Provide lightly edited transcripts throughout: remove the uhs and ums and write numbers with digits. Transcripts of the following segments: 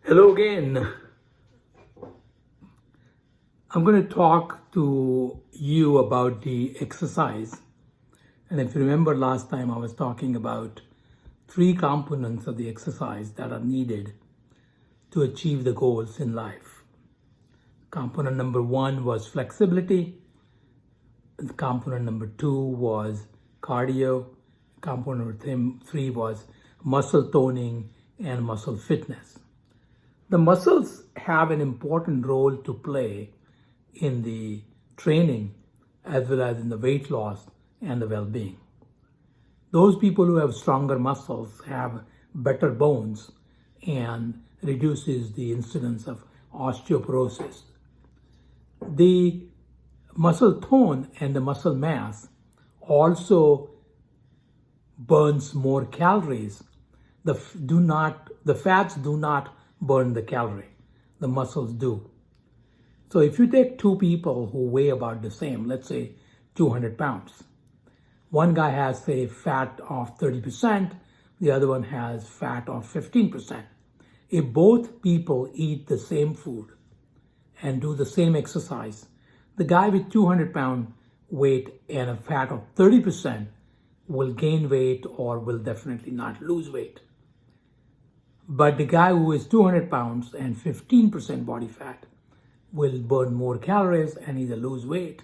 Hello again. I'm going to talk to you about the exercise. And if you remember last time, I was talking about three components of the exercise that are needed to achieve the goals in life. Component number one was flexibility. Component number two was cardio. Component number three was muscle toning and muscle fitness. The muscles have an important role to play in the training as well as in the weight loss and the well-being. Those people who have stronger muscles have better bones and reduces the incidence of osteoporosis. The muscle tone and the muscle mass also burns more calories. The fats do not burn the calorie. The muscles do. So if you take two people who weigh about the same, let's say 200 pounds, one guy has, say, fat of 30%, the other one has fat of 15%. If both people eat the same food and do the same exercise, the guy with 200-pound weight and a fat of 30% will gain weight or will definitely not lose weight. But the guy who is 200 pounds and 15% body fat will burn more calories and either lose weight.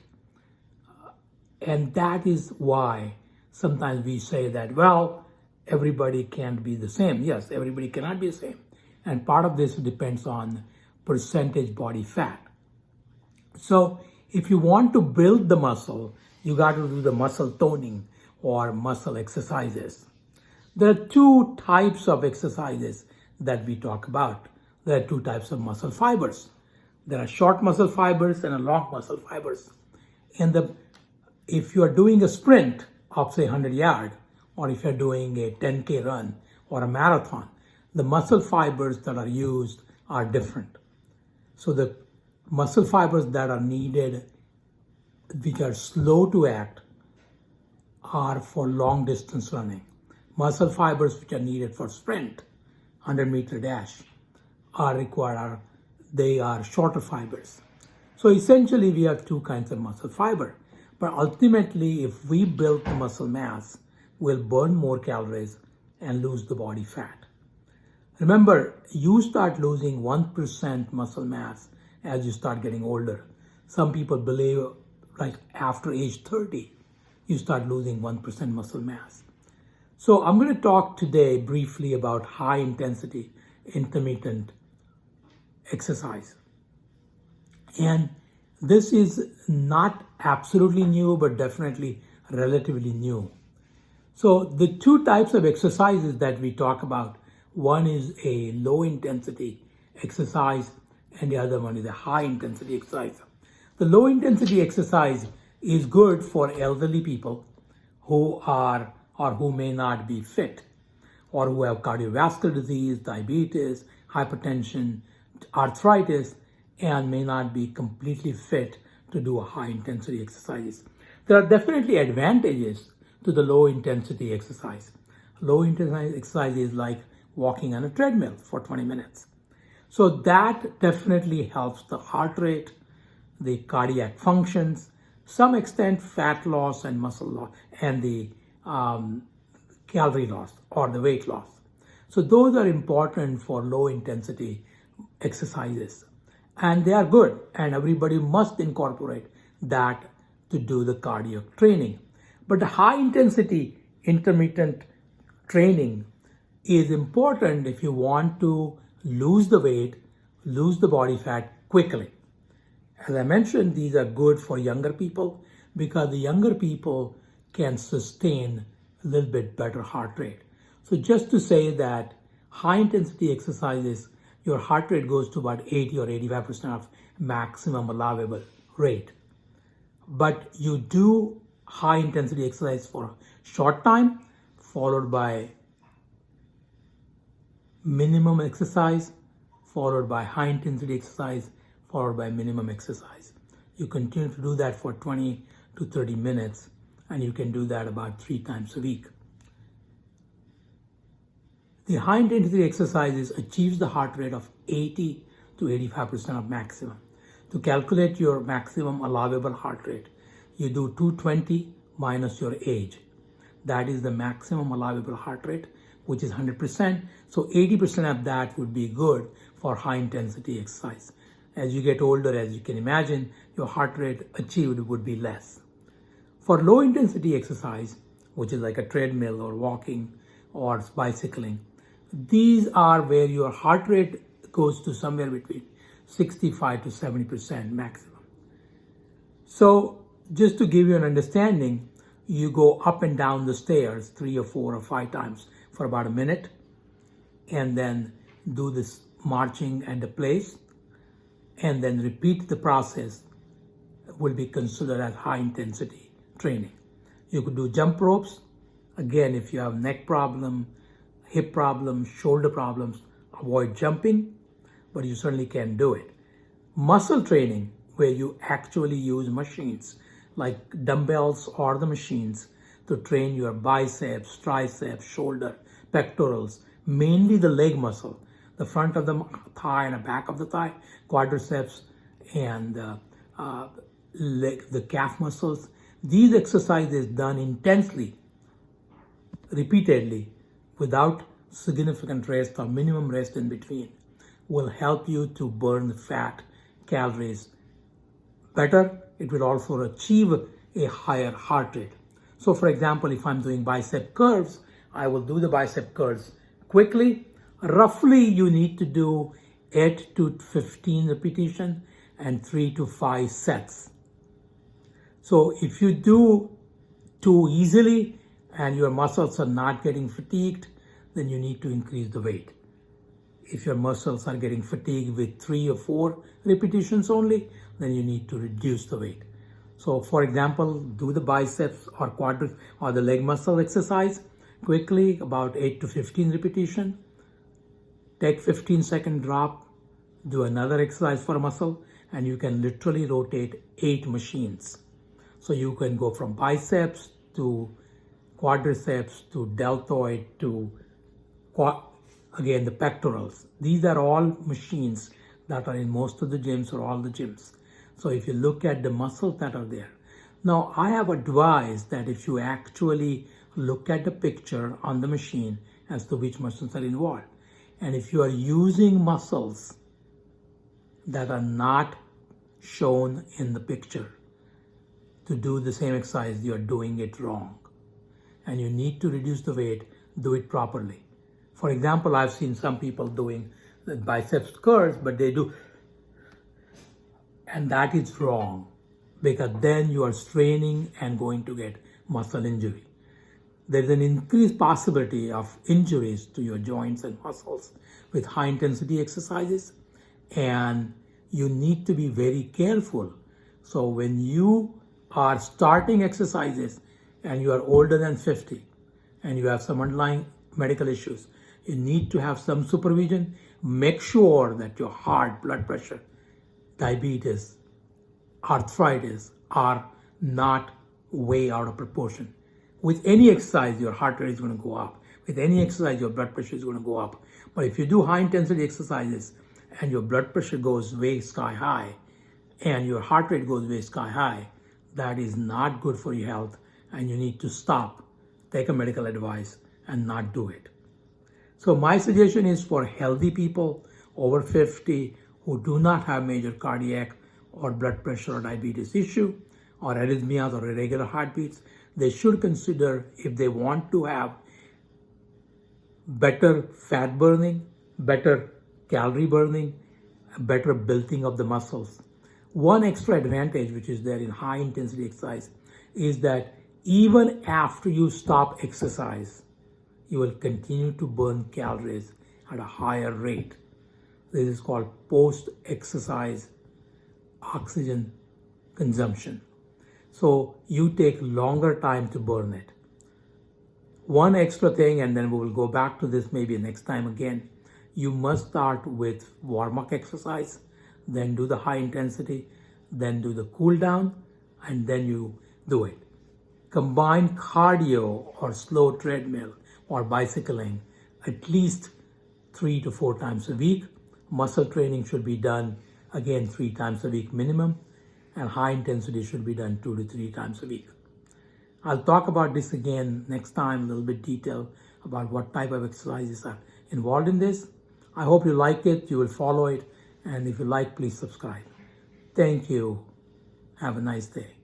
And that is why sometimes we say that, well, everybody can't be the same. Yes, everybody cannot be the same. And part of this depends on percentage body fat. So if you want to build the muscle, you got to do the muscle toning or muscle exercises. There are two types of exercises that we talk about. There are two types of muscle fibers. There are short muscle fibers and long muscle fibers. And if you are doing a sprint of, say, 100 yards, or if you're doing a 10K run or a marathon, the muscle fibers that are used are different. So the muscle fibers that are needed, which are slow to act, are for long distance running. Muscle fibers which are needed for sprint, 100-meter dash, they are shorter fibers. So essentially we have two kinds of muscle fiber. But ultimately, if we build the muscle mass, we'll burn more calories and lose the body fat. Remember, you start losing 1% muscle mass as you start getting older. Some people believe like after age 30, you start losing 1% muscle mass. So I'm going to talk today briefly about high intensity intermittent exercise. And this is not absolutely new, but definitely relatively new. So the two types of exercises that we talk about, one is a low intensity exercise and the other one is a high intensity exercise. The low intensity exercise is good for elderly people who are or who may not be fit, or who have cardiovascular disease, diabetes, hypertension, arthritis, and may not be completely fit to do a high intensity exercise. There are definitely advantages to the low intensity exercise. Low intensity exercise is like walking on a treadmill for 20 minutes. So that definitely helps the heart rate, the cardiac functions, some extent fat loss and muscle loss, and the calorie loss or the weight loss. So those are important for low intensity exercises. And they are good, and everybody must incorporate that to do the cardio training. But the high intensity intermittent training is important if you want to lose the weight, lose the body fat quickly. As I mentioned, these are good for younger people because the younger people can sustain a little bit better heart rate. So just to say that high intensity exercises, your heart rate goes to about 80 or 85% of maximum allowable rate. But you do high intensity exercise for a short time, followed by minimum exercise, followed by high intensity exercise, followed by minimum exercise. You continue to do that for 20 to 30 minutes, and you can do that about 3 times a week. The high intensity exercises achieves the heart rate of 80 to 85% of maximum. To calculate your maximum allowable heart rate, you do 220 minus your age. That is the maximum allowable heart rate, which is 100%. So 80% of that would be good for high intensity exercise. As you get older, as you can imagine, your heart rate achieved would be less. For low intensity exercise, which is like a treadmill or walking or bicycling, these are where your heart rate goes to somewhere between 65 to 70% maximum. So just to give you an understanding, you go up and down the stairs 3 or 4 or 5 times for about a minute, and then do this marching and a place, and then repeat the process, will be considered as high intensity training. You could do jump ropes. Again, if you have neck problem, hip problems, shoulder problems, avoid jumping, but you certainly can do it. Muscle training, where you actually use machines like dumbbells or the machines to train your biceps, triceps, shoulder, pectorals, mainly the leg muscle, the front of the thigh and the back of the thigh, quadriceps, and the calf muscles. These exercises done intensely, repeatedly, without significant rest or minimum rest in between, will help you to burn fat, calories better. It will also achieve a higher heart rate. So for example, if I'm doing bicep curls, I will do the bicep curls quickly. Roughly you need to do 8 to 15 repetitions and 3 to 5 sets. So if you do too easily and your muscles are not getting fatigued, then you need to increase the weight. If your muscles are getting fatigued with 3 or 4 repetitions only, then you need to reduce the weight. So for example, do the biceps or quadriceps or the leg muscle exercise quickly, about 8 to 15 repetitions. Take 15-second drop, do another exercise for a muscle, and you can literally rotate 8 machines. So you can go from biceps to quadriceps to deltoid to again the pectorals. These are all machines that are in most of the gyms or all the gyms. So if you look at the muscles that are there. Now I have advised that if you actually look at the picture on the machine as to which muscles are involved, and if you are using muscles that are not shown in the picture to do the same exercise, you are doing it wrong. And you need to reduce the weight, do it properly. For example, I've seen some people doing the biceps curls, but they do, and that is wrong, because then you are straining and going to get muscle injury. There is an increased possibility of injuries to your joints and muscles with high intensity exercises, and you need to be very careful. So when you are starting exercises and you are older than 50 and you have some underlying medical issues, you need to have some supervision. Make sure that your heart, blood pressure, diabetes, arthritis are not way out of proportion. With any exercise, your heart rate is going to go up. With any exercise, your blood pressure is going to go up. But if you do high intensity exercises and your blood pressure goes way sky high and your heart rate goes way sky high, that is not good for your health, and you need to stop, take a medical advice, and not do it. So my suggestion is for healthy people over 50 who do not have major cardiac or blood pressure or diabetes issue or arrhythmias or irregular heartbeats, they should consider, if they want to have better fat burning, better calorie burning, better building of the muscles. One extra advantage which is there in high intensity exercise is that even after you stop exercise, you will continue to burn calories at a higher rate. This is called post-exercise oxygen consumption. So you take longer time to burn it. One extra thing, and then we will go back to this maybe next time again, you must start with warm-up exercise, then do the high intensity, then do the cool down, and then you do it. Combine cardio or slow treadmill or bicycling at least 3 to 4 times a week. Muscle training should be done again 3 times a week minimum, and high intensity should be done 2 to 3 times a week. I'll talk about this again next time, a little bit detail about what type of exercises are involved in this. I hope you like it, you will follow it, and if you like, please subscribe. Thank you. Have a nice day.